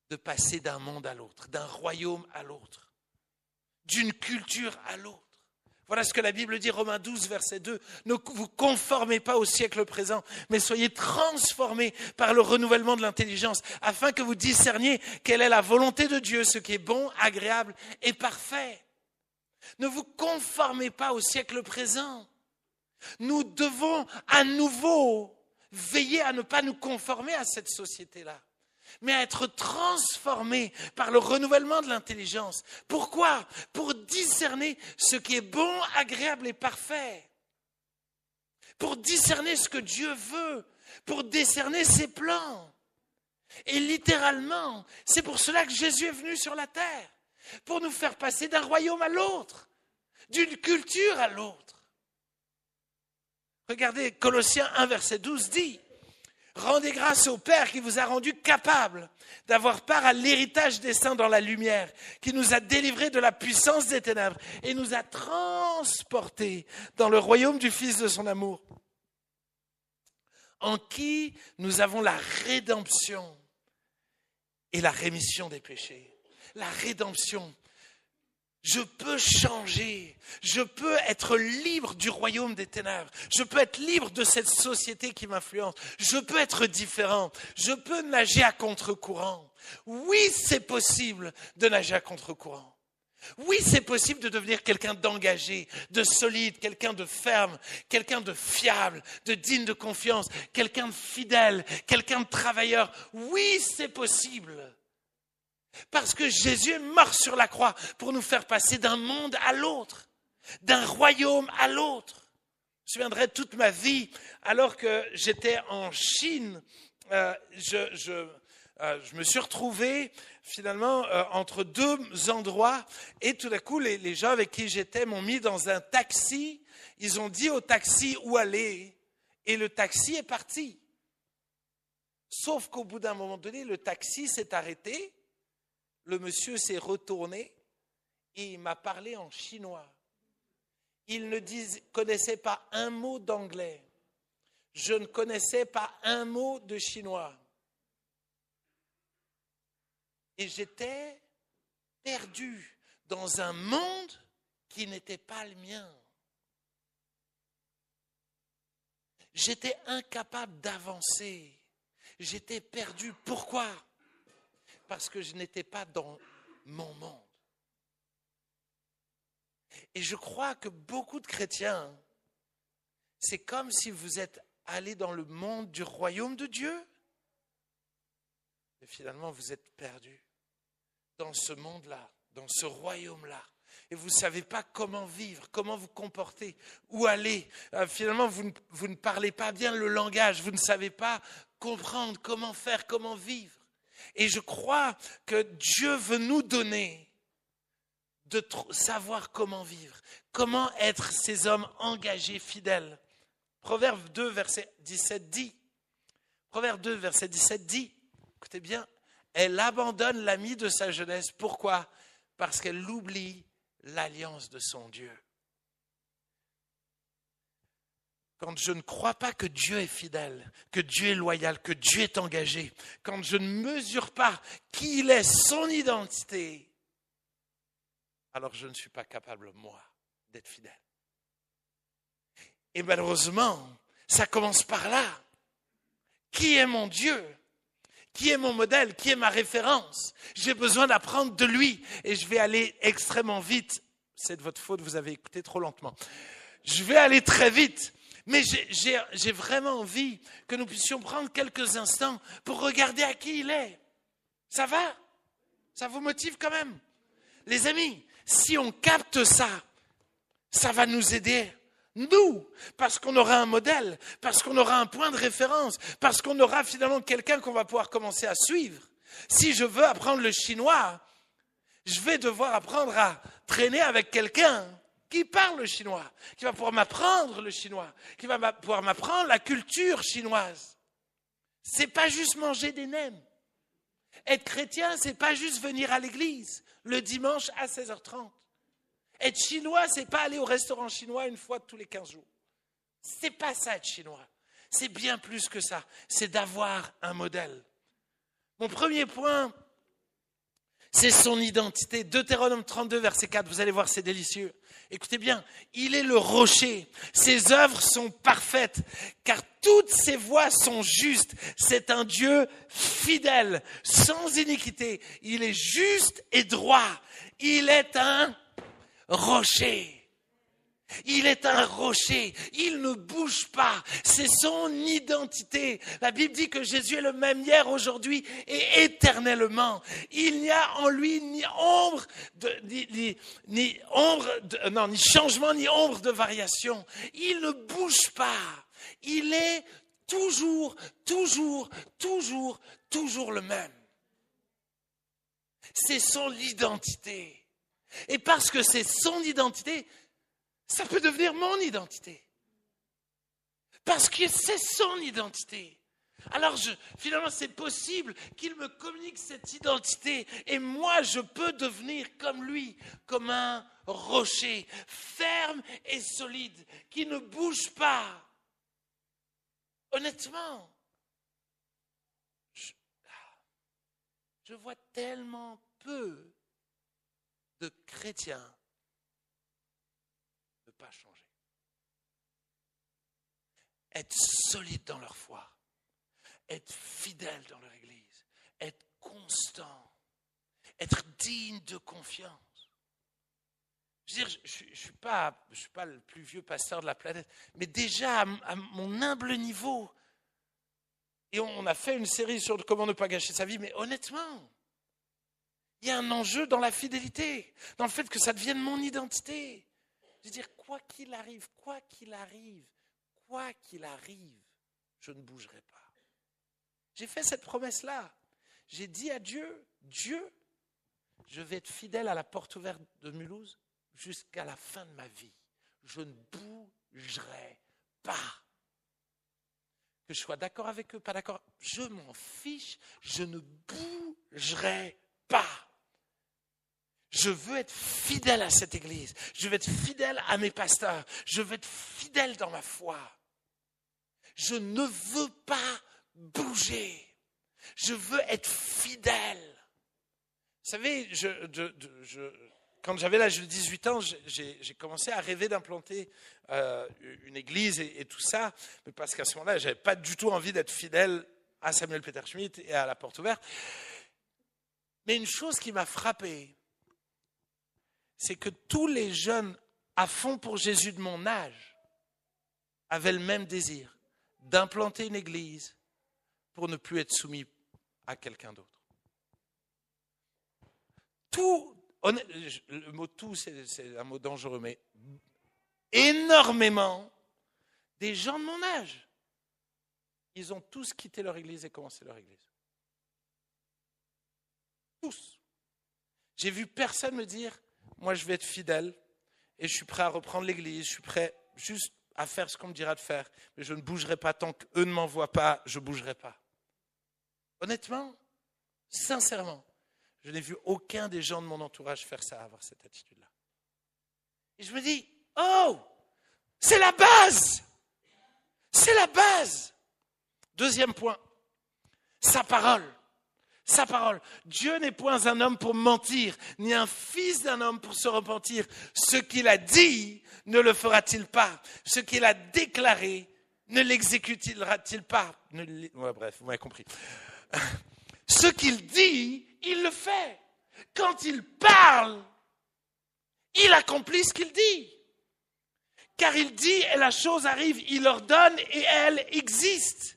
A: de passer d'un monde à l'autre, d'un royaume à l'autre, d'une culture à l'autre. Voilà ce que la Bible dit, Romains 12, verset 2. Ne vous conformez pas au siècle présent, mais soyez transformés par le renouvellement de l'intelligence, afin que vous discerniez quelle est la volonté de Dieu, ce qui est bon, agréable et parfait. Ne vous conformez pas au siècle présent. Nous devons à nouveau veiller à ne pas nous conformer à cette société-là, mais à être transformés par le renouvellement de l'intelligence. Pourquoi ? Pour discerner ce qui est bon, agréable et parfait. Pour discerner ce que Dieu veut, pour discerner ses plans. Et littéralement, c'est pour cela que Jésus est venu sur la terre, pour nous faire passer d'un royaume à l'autre, d'une culture à l'autre. Regardez, Colossiens 1, verset 12 dit « Rendez grâce au Père qui vous a rendu capable d'avoir part à l'héritage des saints dans la lumière, qui nous a délivrés de la puissance des ténèbres et nous a transportés dans le royaume du Fils de son amour, en qui nous avons la rédemption et la rémission des péchés. » La rédemption. Je peux changer, je peux être libre du royaume des ténèbres, je peux être libre de cette société qui m'influence, je peux être différent, je peux nager à contre-courant. Oui, c'est possible de nager à contre-courant. Oui, c'est possible de devenir quelqu'un d'engagé, de solide, quelqu'un de ferme, quelqu'un de fiable, de digne de confiance, quelqu'un de fidèle, quelqu'un de travailleur. Oui, c'est possible. Parce que Jésus est mort sur la croix pour nous faire passer d'un monde à l'autre, d'un royaume à l'autre. Je me souviendrai toute ma vie, alors que j'étais en Chine, je me suis retrouvé finalement entre deux endroits et tout d'un coup, les gens avec qui j'étais m'ont mis dans un taxi. Ils ont dit au taxi où aller et le taxi est parti. Sauf qu'au bout d'un moment donné, le taxi s'est arrêté. Le monsieur s'est retourné et il m'a parlé en chinois. Il ne connaissait pas un mot d'anglais. Je ne connaissais pas un mot de chinois. Et j'étais perdu dans un monde qui n'était pas le mien. J'étais incapable d'avancer. J'étais perdu. Pourquoi ? Parce que je n'étais pas dans mon monde. Et je crois que beaucoup de chrétiens, c'est comme si vous êtes allés dans le monde du royaume de Dieu, et finalement vous êtes perdus dans ce monde-là, dans ce royaume-là. Et vous ne savez pas comment vivre, comment vous comporter, où aller. Finalement, vous ne parlez pas bien le langage, vous ne savez pas comprendre comment faire, comment vivre. Et je crois que Dieu veut nous donner de savoir comment vivre, comment être ces hommes engagés, fidèles. Proverbe 2, verset 17 dit, écoutez bien, elle abandonne l'ami de sa jeunesse. Pourquoi ? Parce qu'elle oublie l'alliance de son Dieu. Quand je ne crois pas que Dieu est fidèle, que Dieu est loyal, que Dieu est engagé, quand je ne mesure pas qui il est, son identité, alors je ne suis pas capable, moi, d'être fidèle. Et malheureusement, ça commence par là. Qui est mon Dieu ? Qui est mon modèle? Qui est ma référence? J'ai besoin d'apprendre de lui et je vais aller extrêmement vite. C'est de votre faute, vous avez écouté trop lentement. Je vais aller très vite. Mais j'ai vraiment envie que nous puissions prendre quelques instants pour regarder à qui il est. Ça va? Ça vous motive quand même? Les amis, si on capte ça, ça va nous aider. Nous, parce qu'on aura un modèle, parce qu'on aura un point de référence, parce qu'on aura finalement quelqu'un qu'on va pouvoir commencer à suivre. Si je veux apprendre le chinois, Je vais devoir apprendre à traîner avec quelqu'un qui parle le chinois, qui va pouvoir m'apprendre le chinois, qui va pouvoir m'apprendre la culture chinoise. C'est pas juste manger des nems. Être chrétien, c'est pas juste venir à l'église le dimanche à 16h30. Être chinois, c'est pas aller au restaurant chinois une fois tous les 15 jours. C'est pas ça être chinois. C'est bien plus que ça. C'est d'avoir un modèle. Mon premier point, c'est son identité. Deutéronome 32, verset 4, vous allez voir, c'est délicieux. Écoutez bien, il est le rocher. Ses œuvres sont parfaites, car toutes ses voies sont justes. C'est un Dieu fidèle, sans iniquité. Il est juste et droit. Il est un rocher. Il est un rocher, il ne bouge pas, c'est son identité. La Bible dit que Jésus est le même hier, aujourd'hui et éternellement. Il n'y a en lui ni changement, ni ombre de variation. Il ne bouge pas, il est toujours le même. C'est son identité. Et parce que c'est son identité, ça peut devenir mon identité. Parce que c'est son identité. Alors, finalement, c'est possible qu'il me communique cette identité. Et moi, je peux devenir comme lui, comme un rocher, ferme et solide, qui ne bouge pas. Honnêtement, je vois tellement peu de chrétiens pas changer. Être solide dans leur foi, être fidèle dans leur église, être constant, être digne de confiance. Je veux dire, je suis pas le plus vieux pasteur de la planète, mais déjà à mon humble niveau, et on a fait une série sur comment ne pas gâcher sa vie, mais honnêtement, il y a un enjeu dans la fidélité, dans le fait que ça devienne mon identité. Je veux dire, quoi qu'il arrive, je ne bougerai pas. J'ai fait cette promesse-là. J'ai dit à Dieu, je vais être fidèle à la porte ouverte de Mulhouse jusqu'à la fin de ma vie. Je ne bougerai pas. Que je sois d'accord avec eux, pas d'accord, je m'en fiche, je ne bougerai pas. Je veux être fidèle à cette église. Je veux être fidèle à mes pasteurs. Je veux être fidèle dans ma foi. Je ne veux pas bouger. Je veux être fidèle. Vous savez, quand j'avais l'âge de 18 ans, j'ai commencé à rêver d'implanter une église et tout ça. Mais parce qu'à ce moment-là, je n'avais pas du tout envie d'être fidèle à Samuel Peter Schmidt et à la porte ouverte. Mais une chose qui m'a frappé, c'est que tous les jeunes à fond pour Jésus de mon âge avaient le même désir, d'implanter une église pour ne plus être soumis à quelqu'un d'autre. Le mot tout, c'est un mot dangereux, mais énormément des gens de mon âge, ils ont tous quitté leur église et commencé leur église. Tous. J'ai vu personne me dire, moi, je vais être fidèle et je suis prêt à reprendre l'église. Je suis prêt juste à faire ce qu'on me dira de faire. Mais je ne bougerai pas tant qu'eux ne m'envoient pas, je ne bougerai pas. Honnêtement, sincèrement, je n'ai vu aucun des gens de mon entourage faire ça, avoir cette attitude-là. Et je me dis, oh, c'est la base. C'est la base. Deuxième point, sa parole. Sa parole. Dieu n'est point un homme pour mentir, ni un fils d'un homme pour se repentir. Ce qu'il a dit, ne le fera-t-il pas? Ce qu'il a déclaré, ne l'exécutera-t-il pas? Bref, vous m'avez compris. Ce qu'il dit, il le fait. Quand il parle, il accomplit ce qu'il dit. Car il dit et la chose arrive, il ordonne et elle existe.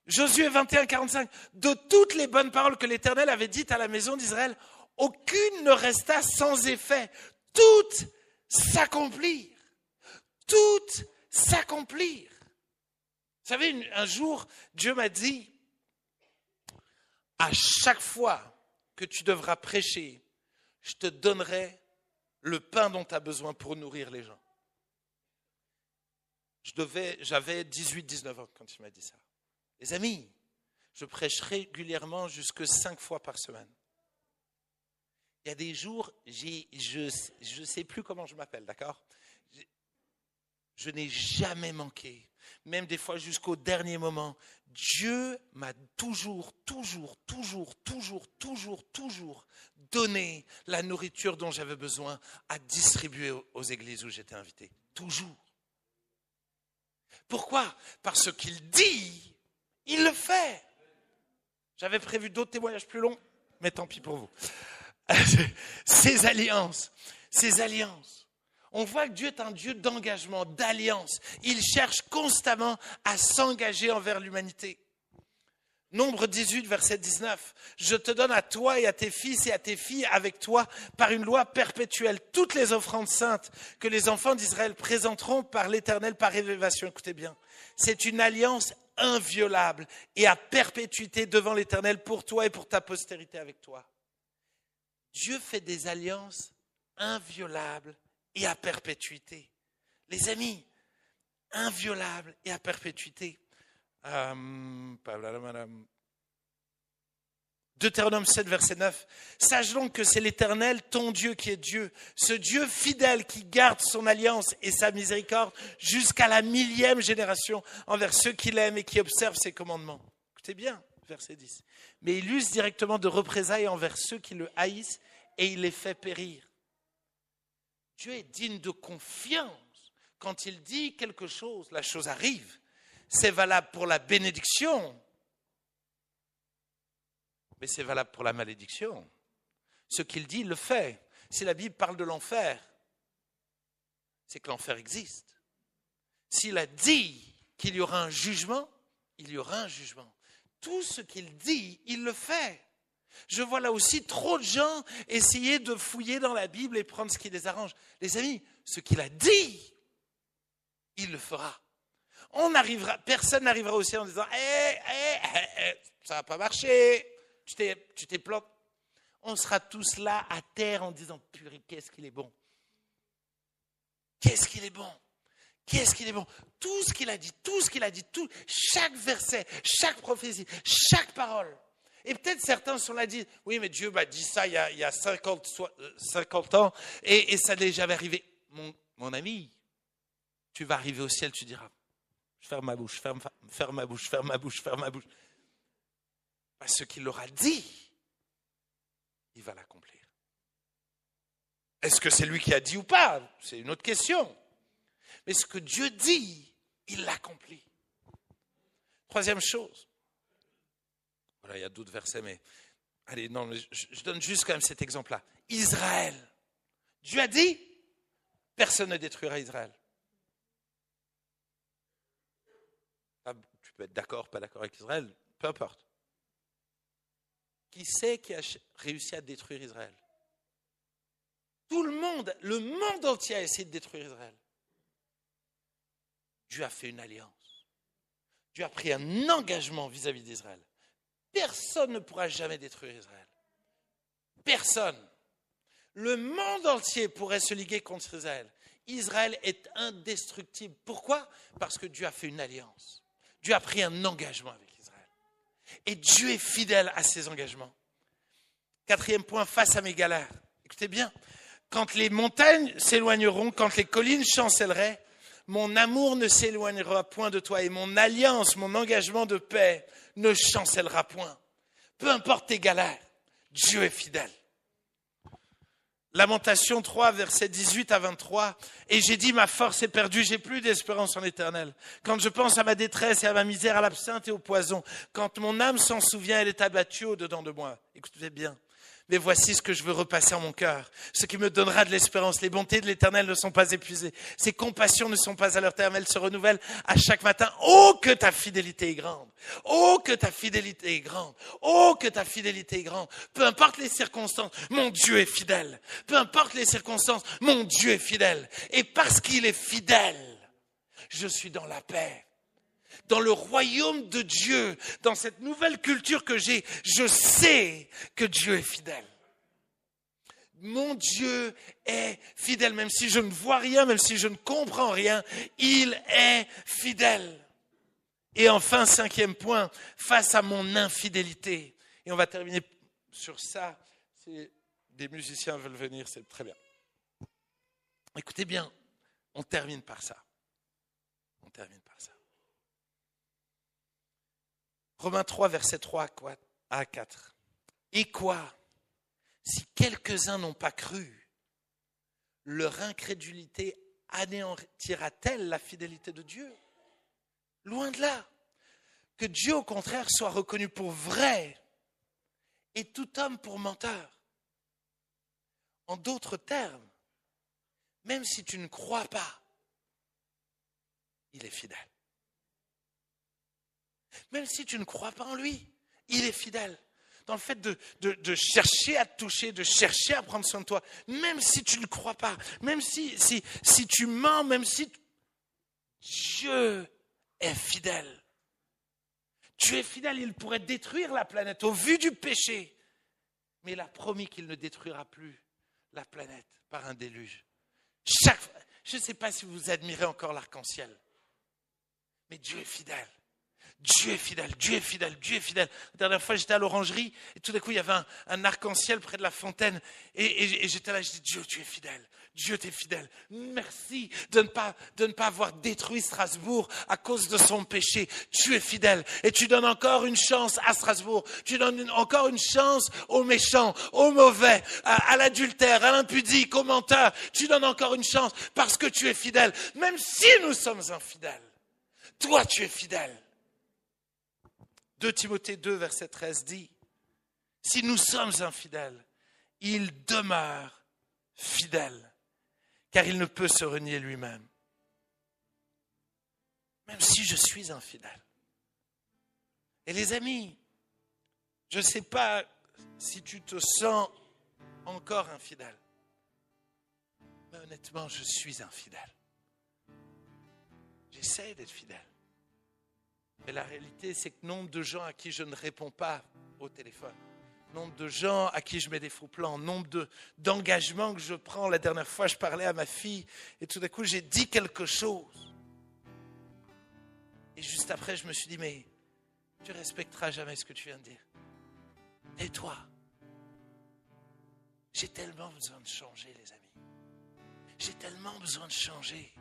A: Josué 21, 45, de toutes les bonnes paroles que l'Éternel avait dites à la maison d'Israël, aucune ne resta sans effet. Toutes s'accomplirent. Toutes s'accomplirent. Vous savez, un jour, Dieu m'a dit, à chaque fois que tu devras prêcher, je te donnerai le pain dont tu as besoin pour nourrir les gens. J'avais 18-19 ans quand il m'a dit ça. Les amis, je prêche régulièrement jusque 5 fois par semaine. Il y a des jours, je ne sais plus comment je m'appelle, d'accord ? Je n'ai jamais manqué, même des fois jusqu'au dernier moment. Dieu m'a toujours donné la nourriture dont j'avais besoin à distribuer aux églises où j'étais invité. Toujours. Pourquoi ? Parce qu'il dit, il le fait. J'avais prévu d'autres témoignages plus longs, mais tant pis pour vous. Ces alliances. On voit que Dieu est un Dieu d'engagement, d'alliance. Il cherche constamment à s'engager envers l'humanité. Nombre 18, verset 19. Je te donne à toi et à tes fils et à tes filles avec toi par une loi perpétuelle toutes les offrandes saintes que les enfants d'Israël présenteront par l'Éternel par élévation. Écoutez bien, c'est une alliance inviolable et à perpétuité devant l'Éternel pour toi et pour ta postérité avec toi. Dieu fait des alliances inviolables et à perpétuité. Les amis, inviolables et à perpétuité. Deutéronome 7, verset 9. Sache donc que c'est l'Éternel, ton Dieu, qui est Dieu. Ce Dieu fidèle qui garde son alliance et sa miséricorde jusqu'à la 1000e génération envers ceux qui l'aiment et qui observent ses commandements. Écoutez bien, verset 10. Mais il use directement de représailles envers ceux qui le haïssent et il les fait périr. Dieu est digne de confiance. Quand il dit quelque chose, la chose arrive. C'est valable pour la bénédiction, mais c'est valable pour la malédiction. Ce qu'il dit, il le fait. Si la Bible parle de l'enfer, c'est que l'enfer existe. S'il a dit qu'il y aura un jugement, il y aura un jugement. Tout ce qu'il dit, il le fait. Je vois là aussi trop de gens essayer de fouiller dans la Bible et prendre ce qui les arrange. Les amis, ce qu'il a dit, il le fera. Personne n'arrivera au ciel en disant ça n'a pas marché, tu t'es planté. On sera tous là à terre en disant purée, qu'est-ce qu'il est bon. Qu'est-ce qu'il est bon. Qu'est-ce qu'il est bon. Tout ce qu'il a dit, chaque verset, chaque prophétie, chaque parole. Et peut-être certains sont là disent oui, mais Dieu m'a dit ça il y a 50 ans et ça n'est jamais arrivé. Mon ami, tu vas arriver au ciel, tu diras ferme ma bouche. Parce qu'il l'aura dit, il va l'accomplir. Est-ce que c'est lui qui a dit ou pas ? C'est une autre question. Mais ce que Dieu dit, il l'accomplit. Troisième chose. Voilà, il y a d'autres versets, mais allez, non, je donne juste quand même cet exemple-là. Israël. Dieu a dit, personne ne détruira Israël. Tu peux être d'accord, pas d'accord avec Israël, peu importe. Qui c'est qui a réussi à détruire Israël ? Tout le monde entier a essayé de détruire Israël. Dieu a fait une alliance. Dieu a pris un engagement vis-à-vis d'Israël. Personne ne pourra jamais détruire Israël. Personne. Le monde entier pourrait se liguer contre Israël. Israël est indestructible. Pourquoi ? Parce que Dieu a fait une alliance. Dieu a pris un engagement avec Israël. Et Dieu est fidèle à ses engagements. Quatrième point, face à mes galères. Écoutez bien, quand les montagnes s'éloigneront, quand les collines chancelleraient, mon amour ne s'éloignera point de toi et mon alliance, mon engagement de paix ne chancellera point. Peu importe tes galères, Dieu est fidèle. Lamentation 3, versets 18 à 23. Et j'ai dit, ma force est perdue, j'ai plus d'espérance en l'Éternel. Quand je pense à ma détresse et à ma misère, à l'absinthe et au poison, quand mon âme s'en souvient, elle est abattue au-dedans de moi. Écoutez bien. Mais voici ce que je veux repasser en mon cœur, ce qui me donnera de l'espérance. Les bontés de l'Éternel ne sont pas épuisées. Ses compassions ne sont pas à leur terme. Elles se renouvellent à chaque matin. Oh, que ta fidélité est grande. Oh, que ta fidélité est grande. Oh, que ta fidélité est grande. Peu importe les circonstances, mon Dieu est fidèle. Peu importe les circonstances, mon Dieu est fidèle. Et parce qu'il est fidèle, je suis dans la paix. Dans le royaume de Dieu, dans cette nouvelle culture que j'ai, je sais que Dieu est fidèle. Mon Dieu est fidèle, même si je ne vois rien, même si je ne comprends rien, il est fidèle. Et enfin, 5e point, face à mon infidélité. Et on va terminer sur ça. Si des musiciens veulent venir, c'est très bien. Écoutez bien, on termine par ça. On termine par ça. Romains 3, versets 3 à 4. Et quoi? Si quelques-uns n'ont pas cru, leur incrédulité anéantira-t-elle la fidélité de Dieu? Loin de là. Que Dieu, au contraire, soit reconnu pour vrai et tout homme pour menteur. En d'autres termes, même si tu ne crois pas, il est fidèle. Même si tu ne crois pas en lui, il est fidèle. Dans le fait de chercher à te toucher, de chercher à prendre soin de toi, même si tu ne crois pas, même si tu mens, même si... Dieu est fidèle. Tu es fidèle, il pourrait détruire la planète au vu du péché. Mais il a promis qu'il ne détruira plus la planète par un déluge. Je ne sais pas si vous admirez encore l'arc-en-ciel, mais Dieu est fidèle. Dieu est fidèle, Dieu est fidèle, Dieu est fidèle. La dernière fois, j'étais à l'orangerie et tout d'un coup, il y avait un arc-en-ciel près de la fontaine. Et j'étais là, je dis, Dieu, tu es fidèle. Dieu, tu es fidèle. Merci de ne pas avoir détruit Strasbourg à cause de son péché. Tu es fidèle. Et tu donnes encore une chance à Strasbourg. Tu donnes encore une chance aux méchants, aux mauvais, à l'adultère, à l'impudique, aux menteurs. Tu donnes encore une chance parce que tu es fidèle. Même si nous sommes infidèles, toi, tu es fidèle. 2 Timothée 2, verset 13 dit, « Si nous sommes infidèles, il demeure fidèle, car il ne peut se renier lui-même. » Même si je suis infidèle. Et les amis, je ne sais pas si tu te sens encore infidèle, mais honnêtement, je suis infidèle. J'essaie d'être fidèle. Mais la réalité, c'est que nombre de gens à qui je ne réponds pas au téléphone, nombre de gens à qui je mets des faux plans, nombre d'engagements que je prends. La dernière fois, je parlais à ma fille et tout d'un coup, j'ai dit quelque chose. Et juste après, je me suis dit, mais tu ne respecteras jamais ce que tu viens de dire. Et toi, j'ai tellement besoin de changer, les amis. J'ai tellement besoin de changer.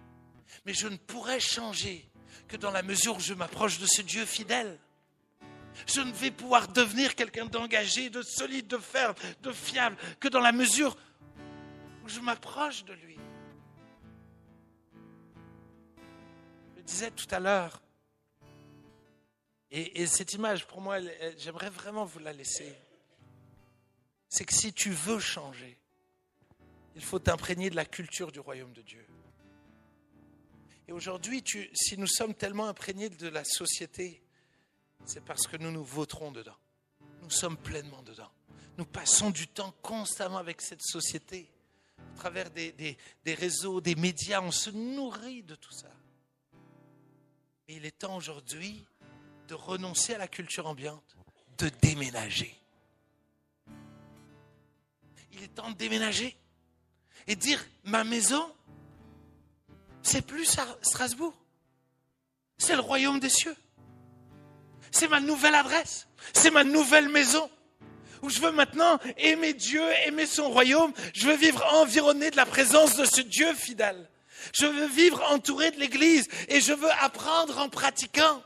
A: Mais je ne pourrais changer que dans la mesure où je m'approche de ce Dieu fidèle. Je ne vais pouvoir devenir quelqu'un d'engagé, de solide, de ferme, de fiable, que dans la mesure où je m'approche de lui. Je disais tout à l'heure, et cette image, pour moi, j'aimerais vraiment vous la laisser. C'est que si tu veux changer, il faut t'imprégner de la culture du royaume de Dieu. Et aujourd'hui, si nous sommes tellement imprégnés de la société, c'est parce que nous nous vautrons dedans. Nous sommes pleinement dedans. Nous passons du temps constamment avec cette société. À travers des réseaux, des médias, on se nourrit de tout ça. Et il est temps aujourd'hui de renoncer à la culture ambiante, de déménager. Il est temps de déménager et dire, ma maison, c'est plus Strasbourg. C'est le royaume des cieux. C'est ma nouvelle adresse. C'est ma nouvelle maison. Où je veux maintenant aimer Dieu, aimer son royaume. Je veux vivre environné de la présence de ce Dieu fidèle. Je veux vivre entouré de l'Église. Et je veux apprendre en pratiquant.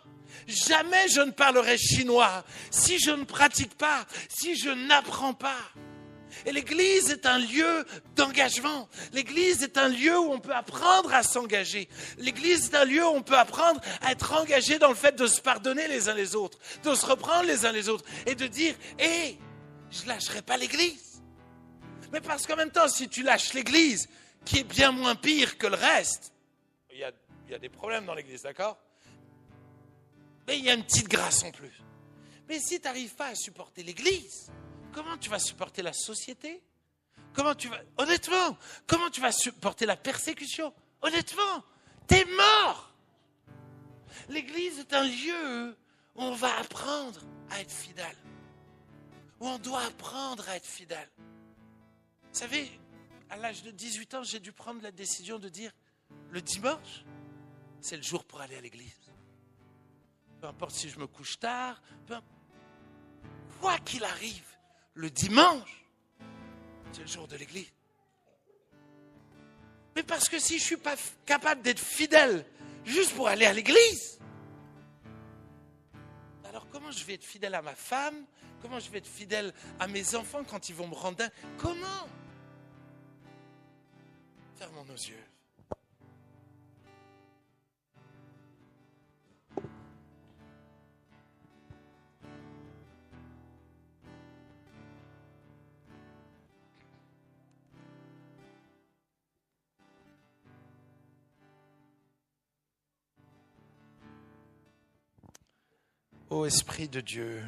A: Jamais je ne parlerai chinois si je ne pratique pas, si je n'apprends pas. Et l'Église est un lieu d'engagement. L'Église est un lieu où on peut apprendre à s'engager. L'Église est un lieu où on peut apprendre à être engagé dans le fait de se pardonner les uns les autres, de se reprendre les uns les autres et de dire « Hé, je ne lâcherai pas l'Église ». Mais parce qu'en même temps, si tu lâches l'Église, qui est bien moins pire que le reste, il y a des problèmes dans l'Église, d'accord ? Mais il y a une petite grâce en plus. Mais si tu n'arrives pas à supporter l'Église, comment tu vas supporter la société ? Honnêtement, comment tu vas supporter la persécution ? Honnêtement, t'es mort. L'Église est un lieu où on va apprendre à être fidèle. Où on doit apprendre à être fidèle. savez, à l'âge de 18 ans, j'ai dû prendre la décision de dire, le dimanche, c'est le jour pour aller à l'église. Peu importe si je me couche tard, quoi qu'il arrive, le dimanche, c'est le jour de l'église. Mais parce que si je ne suis pas capable d'être fidèle juste pour aller à l'église, alors comment je vais être fidèle à ma femme? Comment je vais être fidèle à mes enfants quand ils vont me rendre dingue? Comment? Fermons nos yeux. Ô Esprit de Dieu,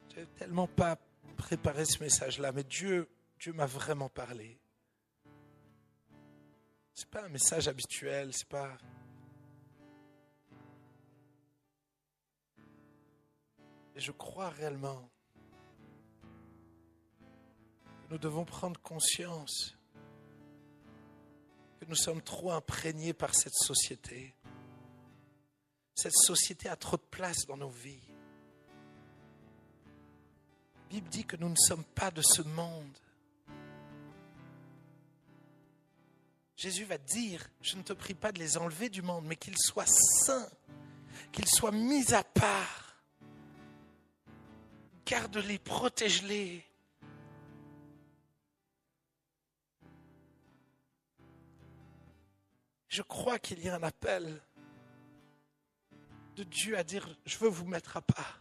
A: je n'avais tellement pas préparé ce message-là, mais Dieu m'a vraiment parlé. Ce n'est pas un message habituel, c'est pas... Et je crois réellement que nous devons prendre conscience que nous sommes trop imprégnés par cette société. Cette société a trop de place dans nos vies. La Bible dit que nous ne sommes pas de ce monde. Jésus va dire, je ne te prie pas de les enlever du monde, mais qu'ils soient saints, qu'ils soient mis à part. Garde-les, protège-les. Je crois qu'il y a un appel de Dieu à dire, je veux vous mettre à part.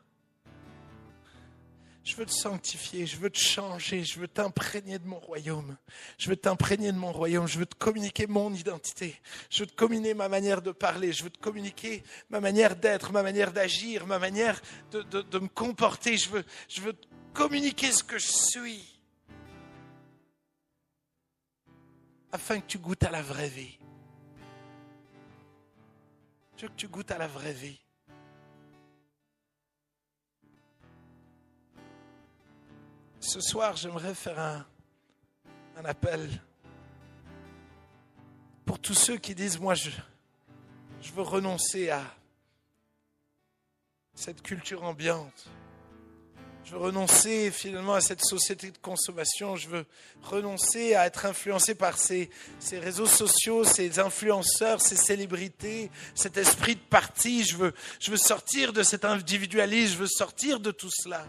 A: Je veux te sanctifier, je veux te changer, je veux t'imprégner de mon royaume. Je veux t'imprégner de mon royaume, je veux te communiquer mon identité. Je veux te communiquer ma manière de parler, je veux te communiquer ma manière d'être, ma manière d'agir, ma manière de me comporter. Je veux te communiquer ce que je suis. Afin que tu goûtes à la vraie vie. Je veux que tu goûtes à la vraie vie. Ce soir, j'aimerais faire un appel pour tous ceux qui disent, moi, je veux renoncer à cette culture ambiante. Je veux renoncer finalement à cette société de consommation. Je veux renoncer à être influencé par ces réseaux sociaux, ces influenceurs, ces célébrités, cet esprit de parti. Je veux sortir de cet individualisme, je veux sortir de tout cela.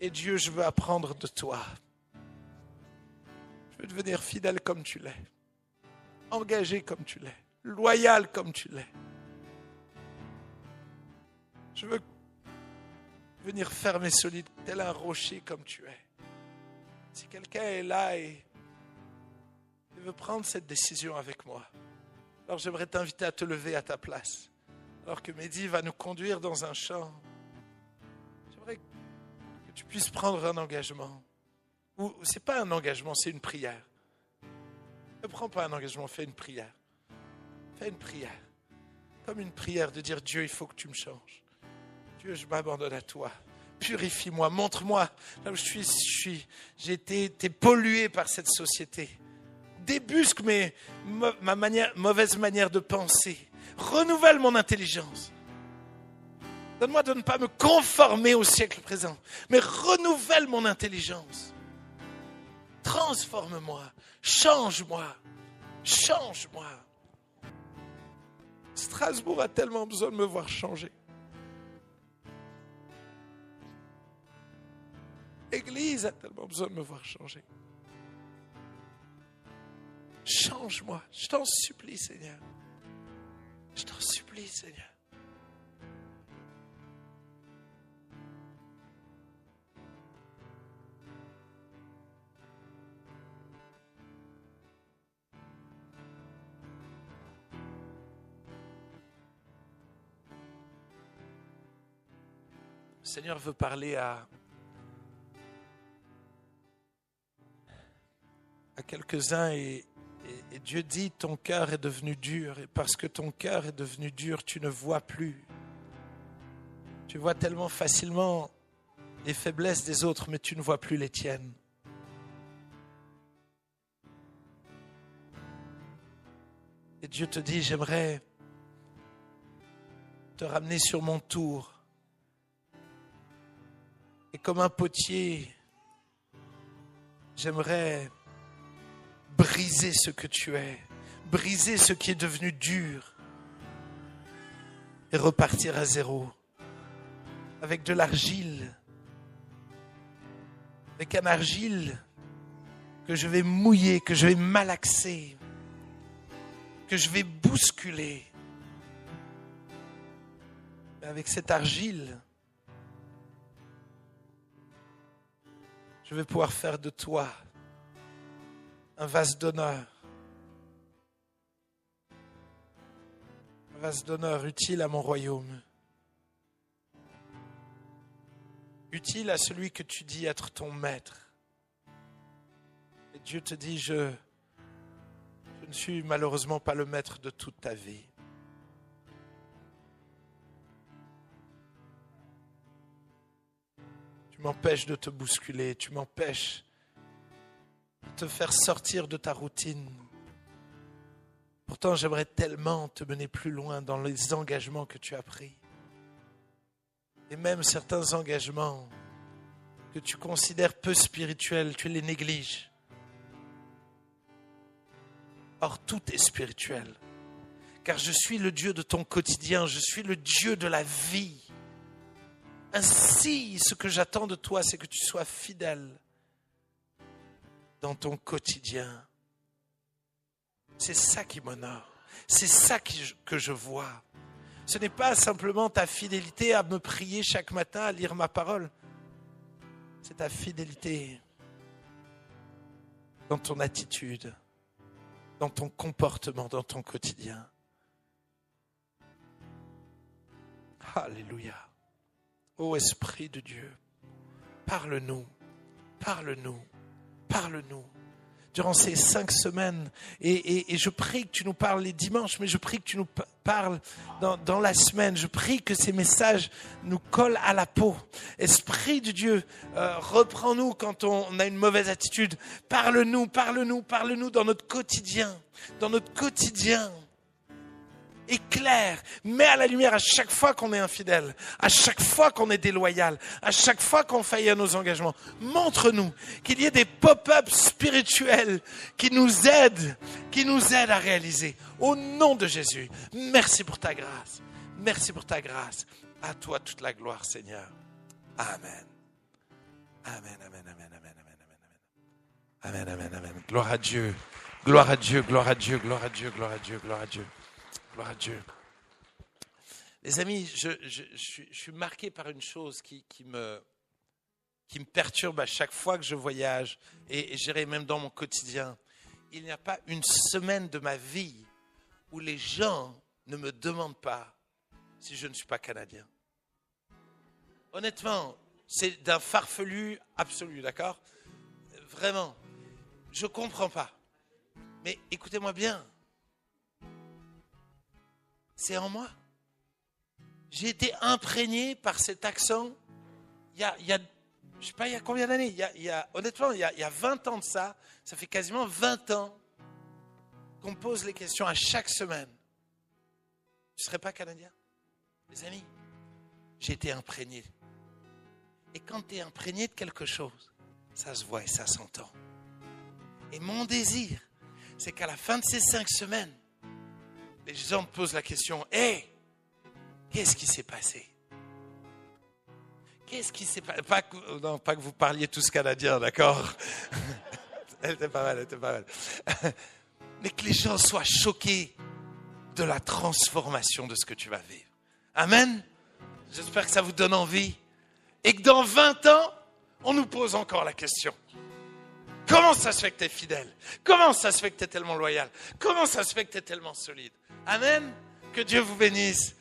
A: Et Dieu, je veux apprendre de toi. Je veux devenir fidèle comme tu l'es, engagé comme tu l'es, loyal comme tu l'es. Je veux venir ferme et solide, tel un rocher comme tu es. Si quelqu'un est là et veut prendre cette décision avec moi, alors j'aimerais t'inviter à te lever à ta place. Alors que Mehdi va nous conduire dans un champ, j'aimerais que tu puisses prendre un engagement. Ou ce n'est pas un engagement, c'est une prière. Ne prends pas un engagement, fais une prière. Fais une prière. Comme une prière de dire, Dieu, il faut que tu me changes. Dieu, je m'abandonne à toi. Purifie-moi, montre-moi là où je suis. J'ai été pollué par cette société. Débusque ma mauvaise manière de penser. Renouvelle mon intelligence. Donne-moi de ne pas me conformer au siècle présent, mais renouvelle mon intelligence. Transforme-moi, change-moi, change-moi. Strasbourg a tellement besoin de me voir changer. L'Église a tellement besoin de me voir changer. Change-moi, je t'en supplie, Seigneur. Je t'en supplie, Seigneur. Le Seigneur veut parler à quelques-uns et Dieu dit, ton cœur est devenu dur. Et parce que ton cœur est devenu dur, tu ne vois plus. Tu vois tellement facilement les faiblesses des autres, mais tu ne vois plus les tiennes. Et Dieu te dit, j'aimerais te ramener sur mon tour. Et comme un potier, j'aimerais briser ce que tu es, briser ce qui est devenu dur et repartir à zéro avec de l'argile, avec un argile que je vais mouiller, que je vais malaxer, que je vais bousculer. Mais avec cette argile, je vais pouvoir faire de toi un vase d'honneur. Un vase d'honneur utile à mon royaume. Utile à celui que tu dis être ton maître. Et Dieu te dit, je ne suis malheureusement pas le maître de toute ta vie. Tu m'empêches de te bousculer, tu m'empêches de te faire sortir de ta routine. Pourtant, j'aimerais tellement te mener plus loin dans les engagements que tu as pris. Et même certains engagements que tu considères peu spirituels, tu les négliges. Or, tout est spirituel. Car je suis le Dieu de ton quotidien, je suis le Dieu de la vie. Ainsi, ce que j'attends de toi, c'est que tu sois fidèle dans ton quotidien. C'est ça qui m'honore. C'est ça que je vois. Ce n'est pas simplement ta fidélité à me prier chaque matin, à lire ma parole. C'est ta fidélité dans ton attitude, dans ton comportement, dans ton quotidien. Alléluia. Ô Esprit de Dieu, parle-nous, parle-nous, parle-nous. Durant ces 5 semaines, et je prie que tu nous parles les dimanches, mais je prie que tu nous parles dans la semaine. Je prie que ces messages nous collent à la peau. Esprit de Dieu, reprends-nous quand on a une mauvaise attitude. Parle-nous, parle-nous, parle-nous dans notre quotidien. Dans notre quotidien. Éclaire, mets à la lumière à chaque fois qu'on est infidèle, à chaque fois qu'on est déloyal, à chaque fois qu'on faillit à nos engagements. Montre-nous qu'il y ait des pop-up spirituels qui nous aident à réaliser. Au nom de Jésus, merci pour ta grâce. Merci pour ta grâce. À toi toute la gloire, Seigneur. Amen. Amen, amen, amen, amen, amen, amen. Amen, amen, amen. Gloire à Dieu. Gloire à Dieu, gloire à Dieu, gloire à Dieu, gloire à Dieu, gloire à Dieu. Gloire à Dieu. Les amis, je suis marqué par une chose qui me perturbe à chaque fois que je voyage et je dirais même dans mon quotidien. Il n'y a pas une semaine de ma vie où les gens ne me demandent pas si je ne suis pas canadien. Honnêtement, c'est d'un farfelu absolu, d'accord ? Vraiment, je ne comprends pas. Mais écoutez-moi bien. C'est en moi. J'ai été imprégné par cet accent il y a je sais pas, il y a combien d'années ? Honnêtement, il y a 20 ans de ça. Ça fait quasiment 20 ans qu'on me pose les questions à chaque semaine. Tu ne serais pas canadien ? Les amis, j'ai été imprégné. Et quand tu es imprégné de quelque chose, ça se voit et ça s'entend. Et mon désir, c'est qu'à la fin de ces 5 semaines, les gens me posent la question, « Hey, qu'est-ce qui s'est passé ?» Qu'est-ce qui s'est passé ? Pas que vous parliez tous canadiens, d'accord ? Elle était pas mal. Mais que les gens soient choqués de la transformation de ce que tu vas vivre. Amen ? J'espère que ça vous donne envie. Et que dans 20 ans, on nous pose encore la question. Comment ça se fait que tu es fidèle ? Comment ça se fait que tu es tellement loyal ? Comment ça se fait que tu es tellement solide ? Amen. Que Dieu vous bénisse.